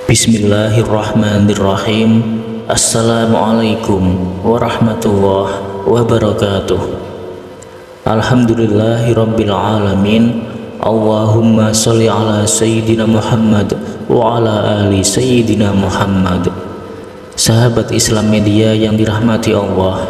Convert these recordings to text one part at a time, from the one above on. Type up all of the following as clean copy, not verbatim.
Bismillahirrahmanirrahim. Assalamualaikum warahmatullahi wabarakatuh. Alhamdulillahirabbil alamin. Allahumma sholli ala sayyidina Muhammad wa ala ali sayyidina Muhammad. Sahabat Islam Media yang dirahmati Allah,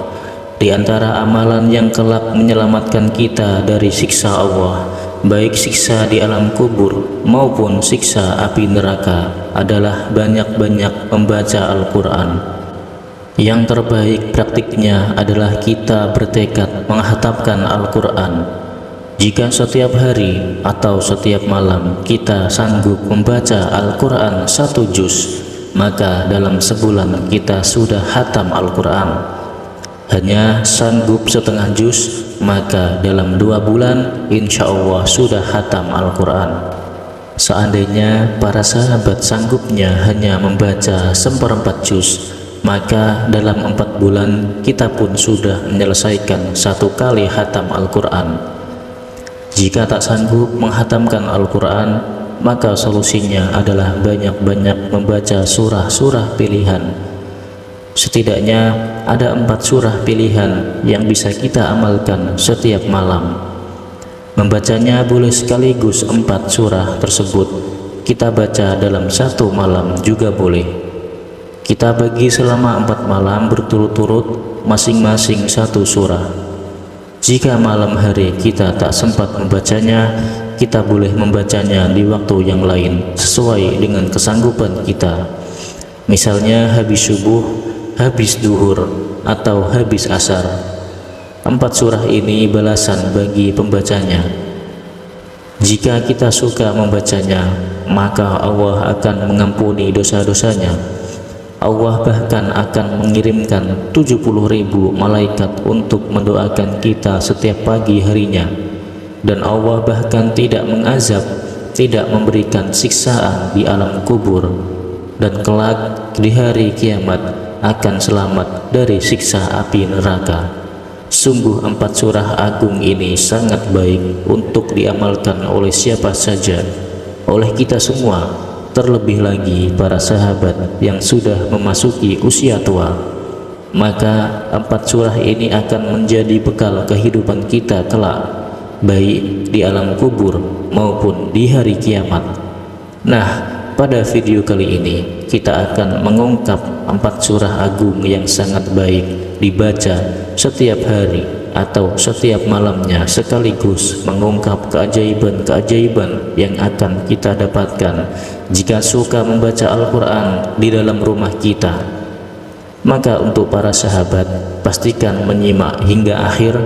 di antara amalan yang kelak menyelamatkan kita dari siksa Allah, baik siksa di alam kubur maupun siksa api neraka, adalah banyak-banyak membaca Al-Quran. Yang terbaik praktiknya adalah kita bertekad menghatamkan Al-Quran. Jika setiap hari atau setiap malam kita sanggup membaca Al-Quran 1 juz, maka dalam sebulan kita sudah hatam Al-Quran. Hanya sanggup setengah juz, maka dalam 2 bulan insya Allah sudah hatam Al-Quran. Seandainya para sahabat sanggupnya hanya membaca 1/4 juz, maka dalam 4 bulan kita pun sudah menyelesaikan 1 kali hatam Al-Quran. Jika tak sanggup menghatamkan Al-Quran, maka solusinya adalah banyak-banyak membaca surah-surah pilihan. Setidaknya ada 4 surah pilihan yang bisa kita amalkan setiap malam. Membacanya boleh sekaligus 4 surah tersebut kita baca dalam 1 malam juga boleh. Kita bagi selama 4 malam berturut-turut masing-masing 1 surah. Jika malam hari kita tak sempat membacanya, kita boleh membacanya di waktu yang lain sesuai dengan kesanggupan kita. Misalnya habis subuh, habis duhur, atau habis asar. 4 surah ini balasan bagi pembacanya. Jika kita suka membacanya, maka Allah akan mengampuni dosa-dosanya. Allah bahkan akan mengirimkan 70.000 malaikat untuk mendoakan kita setiap pagi harinya. Dan Allah bahkan tidak mengazab, tidak memberikan siksaan di alam kubur, dan kelak di hari kiamat akan selamat dari siksa api neraka. Sungguh 4 surah agung ini sangat baik untuk diamalkan oleh siapa saja, oleh kita semua, terlebih lagi para sahabat yang sudah memasuki usia tua. Maka 4 surah ini akan menjadi bekal kehidupan kita kelak, baik di alam kubur maupun di hari kiamat. Nah, pada video kali ini kita akan mengungkap 4 surah agung yang sangat baik dibaca setiap hari atau setiap malamnya, sekaligus mengungkap keajaiban-keajaiban yang akan kita dapatkan jika suka membaca Al-Quran di dalam rumah kita. Maka untuk para sahabat, pastikan menyimak hingga akhir,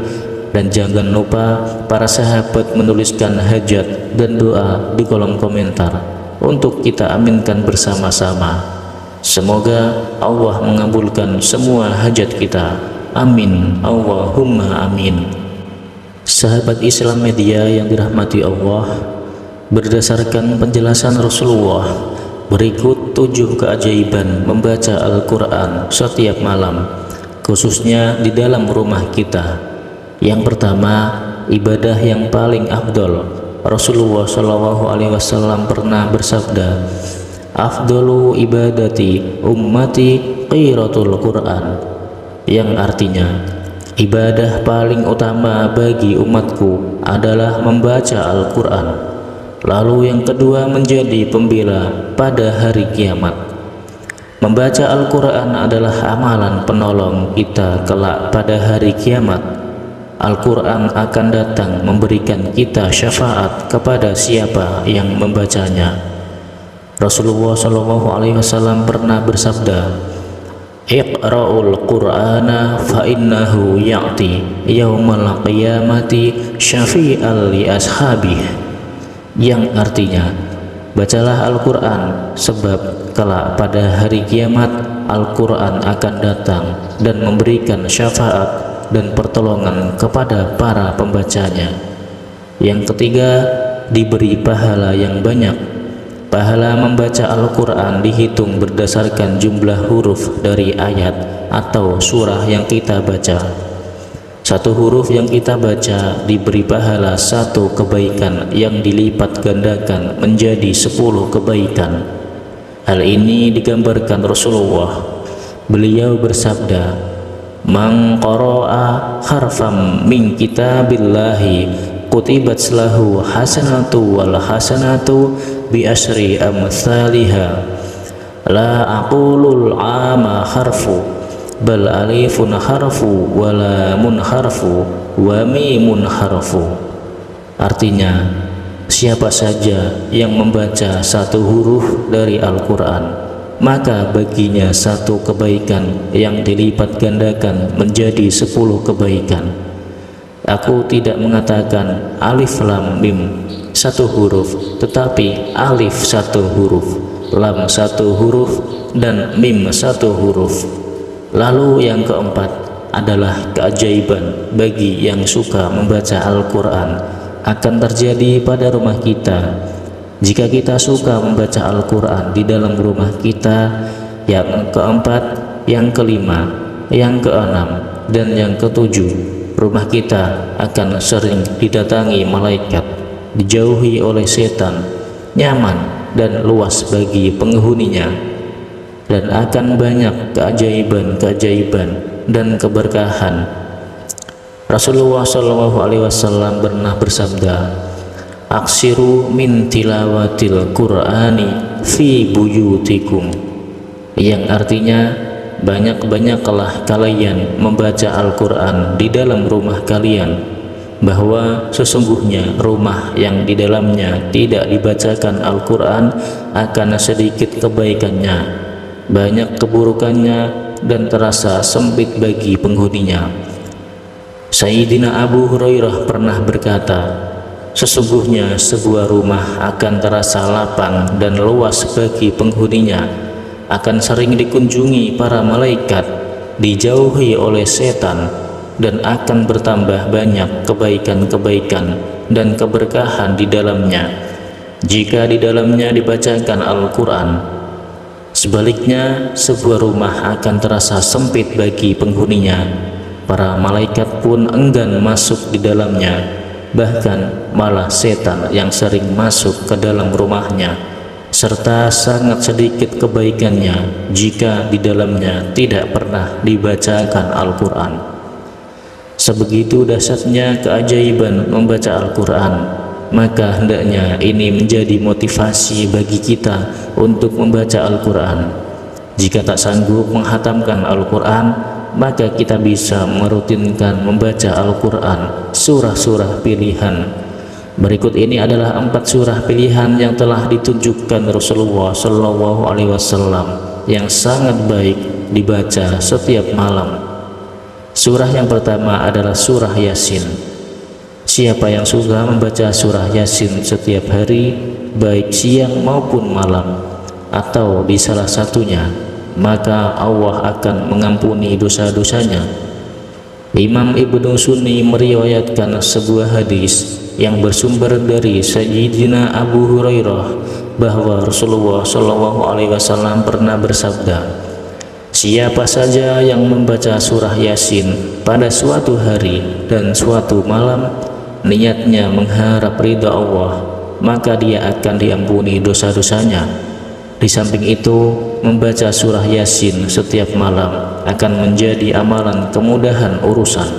dan jangan lupa para sahabat menuliskan hajat dan doa di kolom komentar untuk kita aminkan bersama-sama. Semoga Allah mengabulkan semua hajat kita. Amin, Allahumma amin. Sahabat Islam Media yang dirahmati Allah, berdasarkan penjelasan Rasulullah, berikut 7 keajaiban membaca Al-Quran setiap malam, khususnya di dalam rumah kita. Yang pertama, ibadah yang paling afdol. Rasulullah SAW pernah bersabda, "Afdalu ibadati ummati qiratul Quran", yang artinya ibadah paling utama bagi umatku adalah membaca Al-Quran. Lalu yang kedua, menjadi pembela pada hari kiamat. Membaca Al-Quran adalah amalan penolong kita kelak pada hari kiamat. Al-Quran akan datang memberikan kita syafaat kepada siapa yang membacanya. Rasulullah SAW pernlah bersabda, "Iqra'ul Qur'ana fa innahu ya'ti yaumal qiyamati syafi'al li ashabih", yang artinya, bacalah Al-Quran sebab kelak pada hari kiamat Al-Quran akan datang dan memberikan syafaat dan pertolongan kepada para pembacanya. Yang ketiga, diberi pahala yang banyak. Pahala membaca Al-Quran dihitung berdasarkan jumlah huruf dari ayat atau surah yang kita baca. 1 huruf yang kita baca diberi pahala 1 kebaikan yang dilipat gandakan menjadi 10 kebaikan. Hal ini digambarkan Rasulullah. Beliau bersabda, "Man qara'a harfam min kitabillahi kutibat lahu hasanatu wal hasanatu bi asyri amsalihha. La aqulul ama harfu bal alifun harfu wa lamun harfu wa mimun harfu." Artinya, siapa saja yang membaca satu huruf dari Al-Quran, maka baginya satu kebaikan yang dilipat gandakan menjadi 10 kebaikan. Aku tidak mengatakan alif lam mim satu huruf, tetapi alif satu huruf, lam satu huruf, dan mim satu huruf. Lalu yang keempat adalah keajaiban bagi yang suka membaca Al-Quran akan terjadi pada rumah kita. Jika kita suka membaca Al-Quran di dalam rumah kita, yang keempat, yang kelima, yang keenam, dan yang ketujuh, rumah kita akan sering didatangi malaikat, dijauhi oleh setan, nyaman dan luas bagi penghuninya, dan akan banyak keajaiban-keajaiban dan keberkahan. Rasulullah SAW pernah bersabda, "Aksiru min tilawatil Qur'ani fi buyutikum," yang artinya banyak-banyaklah kalian membaca Al-Quran di dalam rumah kalian, bahwa sesungguhnya rumah yang di dalamnya tidak dibacakan Al-Quran akan sedikit kebaikannya, banyak keburukannya, dan terasa sempit bagi penghuninya. Sayyidina Abu Hurairah pernah berkata, "Sesungguhnya sebuah rumah akan terasa lapang dan luas bagi penghuninya, akan sering dikunjungi para malaikat, dijauhi oleh setan, dan akan bertambah banyak kebaikan-kebaikan dan keberkahan di dalamnya jika di dalamnya dibacakan Al-Quran. Sebaliknya, sebuah rumah akan terasa sempit bagi penghuninya. Para malaikat pun enggan masuk di dalamnya, bahkan malah setan yang sering masuk ke dalam rumahnya, serta sangat sedikit kebaikannya jika di dalamnya tidak pernah dibacakan Al-Quran." Sebegitu dahsyatnya keajaiban membaca Al-Quran, maka hendaknya ini menjadi motivasi bagi kita untuk membaca Al-Quran. Jika tak sanggup menghatamkan Al-Quran, maka kita bisa merutinkan membaca Al-Quran surah-surah pilihan. Berikut ini adalah 4 surah pilihan yang telah ditunjukkan Rasulullah SAW yang sangat baik dibaca setiap malam. Surah yang pertama adalah surah Yasin. Siapa yang suka membaca surah Yasin setiap hari, baik siang maupun malam, atau di salah satunya, maka Allah akan mengampuni dosa-dosanya. Imam Ibnu Sunni meriwayatkan sebuah hadis yang bersumber dari Sayyidina Abu Hurairah bahwa Rasulullah SAW pernah bersabda, "Siapa saja yang membaca surah Yasin pada suatu hari dan suatu malam, niatnya mengharap ridha Allah, maka dia akan diampuni dosa-dosanya. Di samping itu, membaca surah Yasin setiap malam akan menjadi amalan kemudahan urusan."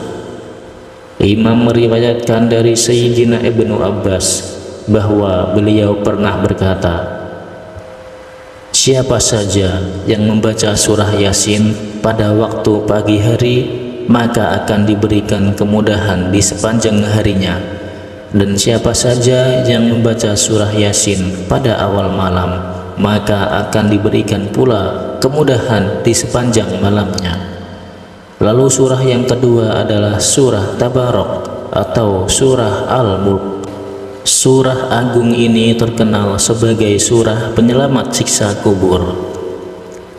Imam meriwayatkan dari Sayyidina Ibnu Abbas bahwa beliau pernah berkata, "Siapa saja yang membaca surah Yasin pada waktu pagi hari, maka akan diberikan kemudahan di sepanjang harinya. Dan siapa saja yang membaca surah Yasin pada awal malam, maka akan diberikan pula kemudahan di sepanjang malamnya." Lalu surah yang kedua adalah surah Tabarok atau surah Al-Mulk. Surah agung ini terkenal sebagai surah penyelamat siksa kubur.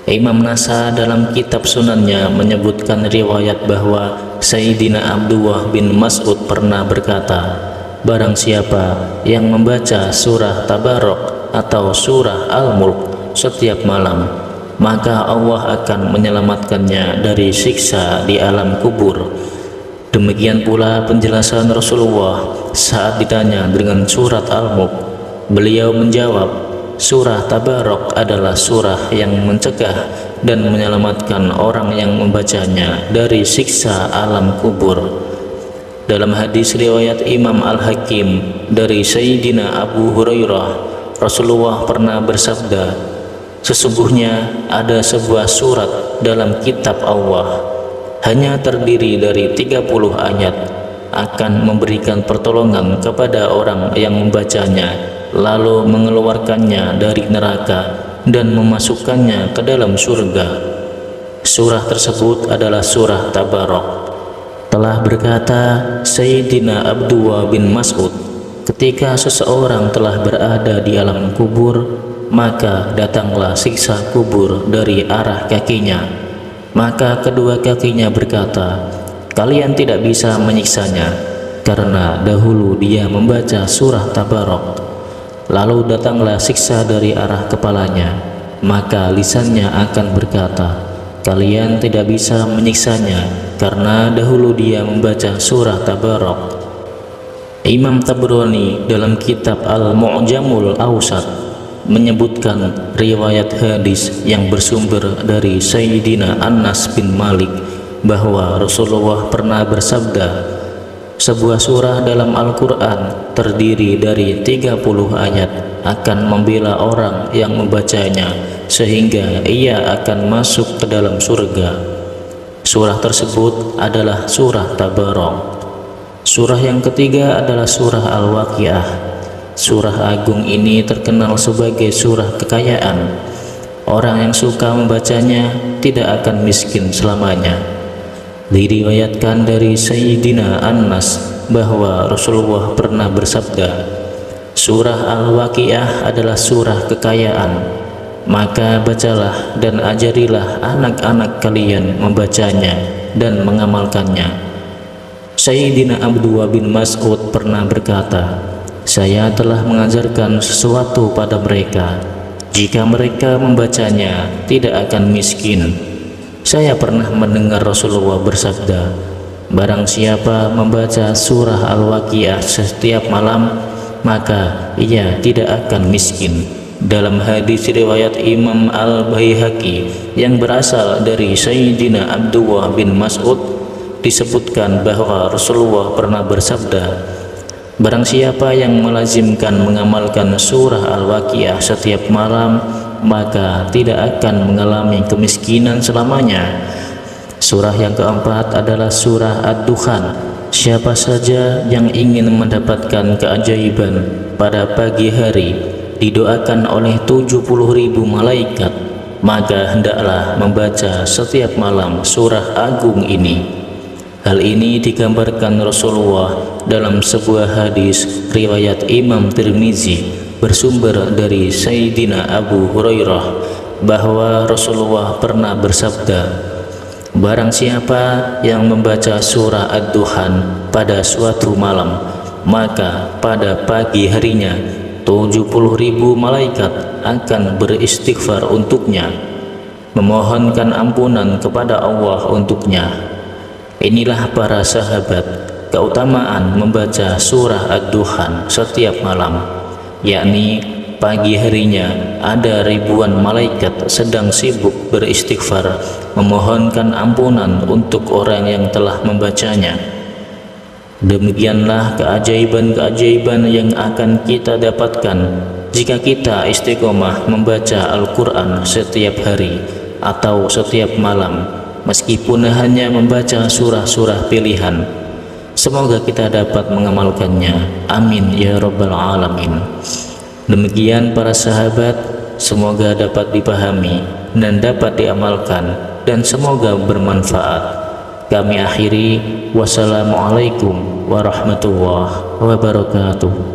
Imam Nasa dalam kitab sunannya menyebutkan riwayat bahwa Sayyidina Abdullah bin Mas'ud pernah berkata, "Barang siapa yang membaca surah Tabarok atau surah Al-Mulk setiap malam, maka Allah akan menyelamatkannya dari siksa di alam kubur." Demikian pula penjelasan Rasulullah saat ditanya dengan surat Al-Mulk. Beliau menjawab, Surah Tabarok adalah surah yang mencegah dan menyelamatkan orang yang membacanya dari siksa alam kubur. Dalam hadis riwayat Imam Al-Hakim dari Sayyidina Abu Hurairah, Rasulullah pernah bersabda, sesungguhnya ada sebuah surat dalam kitab Allah, hanya terdiri dari 30 ayat, akan memberikan pertolongan kepada orang yang membacanya, lalu mengeluarkannya dari neraka dan memasukkannya ke dalam surga. Surah tersebut adalah surah Tabarok. Telah berkata Sayyidina Abdullah bin Mas'ud, ketika seseorang telah berada di alam kubur, maka datanglah siksa kubur dari arah kakinya. Maka kedua kakinya berkata, kalian tidak bisa menyiksanya, karena dahulu dia membaca surah Tabarok. Lalu datanglah siksa dari arah kepalanya, maka lisannya akan berkata, kalian tidak bisa menyiksanya, karena dahulu dia membaca surah Tabarok. Imam Tabrani dalam kitab Al-Mu'jamul Awsat menyebutkan riwayat hadis yang bersumber dari Sayyidina Anas bin Malik bahwa Rasulullah pernah bersabda, sebuah surah dalam Al-Quran terdiri dari 30 ayat akan membela orang yang membacanya sehingga ia akan masuk ke dalam surga. Surah tersebut adalah surah Tabarok. Surah yang ketiga adalah surah Al-Waqiah. Surah agung ini terkenal sebagai surah kekayaan. Orang yang suka membacanya tidak akan miskin selamanya. Diriwayatkan dari Sayyidina Anas bahwa Rasulullah pernah bersabda, surah Al-Waqiah adalah surah kekayaan, maka bacalah dan ajarilah anak-anak kalian membacanya dan mengamalkannya. Sayyidina Abdullah bin Mas'ud pernah berkata, saya telah mengajarkan sesuatu pada mereka, jika mereka membacanya tidak akan miskin. Saya pernah mendengar Rasulullah bersabda, barang siapa membaca surah Al-Waqiah setiap malam, maka ia tidak akan miskin. Dalam hadis riwayat Imam Al-Baihaqi yang berasal dari Sayyidina Abdullah bin Mas'ud disebutkan bahwa Rasulullah pernah bersabda, barang siapa yang melazimkan mengamalkan surah Al-Waqiah setiap malam, maka tidak akan mengalami kemiskinan selamanya. Surah yang keempat adalah surah Ad-Dukhan. Siapa saja yang ingin mendapatkan keajaiban pada pagi hari didoakan oleh 70.000 malaikat, maka hendaklah membaca setiap malam surah agung ini. Hal ini digambarkan Rasulullah dalam sebuah hadis riwayat Imam Tirmizi bersumber dari Sayyidina Abu Hurairah bahwa Rasulullah pernah bersabda, barang siapa yang membaca surah Ad-Dukhan pada suatu malam, maka pada pagi harinya 70.000 malaikat akan beristighfar untuknya, memohonkan ampunan kepada Allah untuknya. Inilah para sahabat keutamaan membaca surah Ad-Dukhan setiap malam, yakni pagi harinya ada ribuan malaikat sedang sibuk beristighfar memohonkan ampunan untuk orang yang telah membacanya. Demikianlah keajaiban-keajaiban yang akan kita dapatkan jika kita istiqomah membaca Al-Quran setiap hari atau setiap malam, meskipun hanya membaca surah-surah pilihan. Semoga kita dapat mengamalkannya. Amin ya rabbal alamin. Demikian para sahabat, semoga dapat dipahami dan dapat diamalkan, dan semoga bermanfaat. Kami akhiri, wassalamualaikum warahmatullahi wabarakatuh.